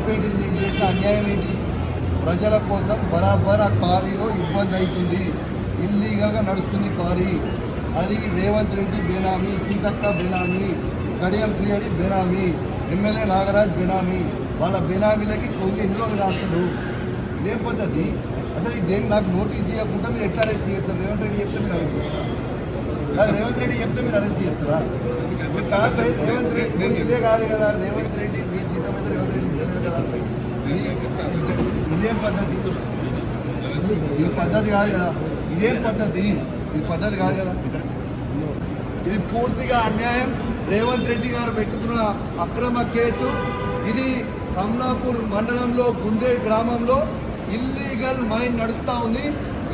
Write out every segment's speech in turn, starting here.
తప్పేంటిది, నీకు చేసిన అన్యాయం ఏంటి? ప్రజల కోసం బరాబర్ ఆ క్వారీలో ఇబ్బంది అవుతుంది, ఇల్లీగల్గా నడుస్తుంది క్వారీ. అది రేవంత్ రెడ్డి బేనామీ, సీతక్క బేనామీ, కడియం శ్రీహరి బేనామీ, ఎమ్మెల్యే నాగరాజ్ బేనామీ. వాళ్ళ బేనామీలకి కొన్ని ఎన్ని రోజులు రాస్తాడు? ఇదేం పద్ధతి? అసలు ఇదేం నాకు నోటీస్ ఇవ్వకుండా మీరు ఎట్లా అరెస్ట్ చేస్తారు? రేవంత్ రెడ్డి చెప్తే మీరు అరెస్ట్ చేస్తారు? రేవంత్ రెడ్డి చెప్తే మీరు అరెస్ట్ చేస్తారా? రేవంత్ రెడ్డి ఇదే కాదు కదా, రేవంత్ రెడ్డి మీ జీతం మీద రేవంత్ రెడ్డి ఇస్తలేదు కదా. ఇదేం పద్ధతి? ఇది పద్ధతి కాదు కదా. ఇదేం పద్ధతి? ఇది పద్ధతి కాదు కదా. ఇది పూర్తిగా అన్యాయం. రేవంత్ రెడ్డి గారు పెట్టుకున్న అక్రమ కేసు ఇది. కమలాపూర్ మండలంలో గుండే గ్రామంలో ఇల్లీగల్ మైన్ నడుస్తూ ఉంది.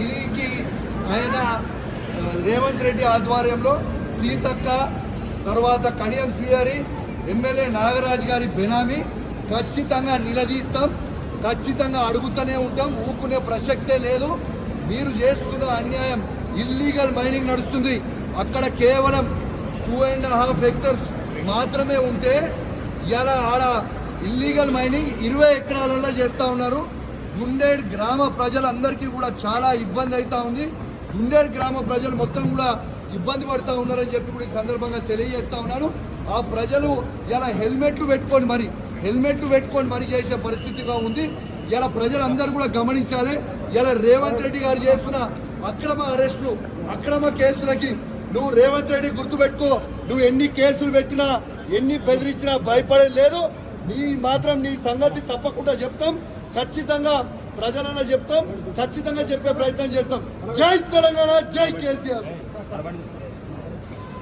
ఇది ఆయన రేవంత్ రెడ్డి ఆధ్వర్యంలో సీతక్క, తర్వాత కడియం శ్రీహరి, ఎమ్మెల్యే నాగరాజ్ గారి బెనామీ. ఖచ్చితంగా నిలదీస్తాం, ఖచ్చితంగా అడుగుతూనే ఉంటాం, ఊరుకునే ప్రసక్తే లేదు. మీరు చేస్తున్న అన్యాయం. ఇల్లీగల్ మైనింగ్ నడుస్తుంది అక్కడ, కేవలం 2.5 హెక్టర్స్ మాత్రమే ఉంటే ఇలా ఆడ ఇల్లీగల్ మైనింగ్ 20 ఎకరాలలో చేస్తూ ఉన్నారు. గుండేడ్ గ్రామ ప్రజలందరికీ కూడా చాలా ఇబ్బంది అవుతూ ఉంది. గుండేడ్ గ్రామ ప్రజలు మొత్తం కూడా ఇబ్బంది పడుతూ ఉన్నారని చెప్పి కూడా ఈ సందర్భంగా తెలియజేస్తా ఉన్నాను. ఆ ప్రజలు ఇలా హెల్మెట్లు పెట్టుకొని మరి చేసే పరిస్థితిగా ఉంది. ఇలా ప్రజలందరూ కూడా గమనించాలి. ఇలా రేవంత్ రెడ్డి గారు చేస్తున్న అక్రమ అరెస్టులు, అక్రమ కేసులకి నువ్వు రేవంత్ రెడ్డి గుర్తుపెట్టుకో. నువ్వు ఎన్ని కేసులు పెట్టినా, ఎన్ని బెదిరించినా భయపడేది లేదు. నీ సంగతి తప్పకుండా చెప్తాం, ఖచ్చితంగా ప్రజలన్నా చెప్తాం, ఖచ్చితంగా చెప్పే ప్రయత్నం చేస్తాం. జై తెలంగాణ, జై కేసీఆర్.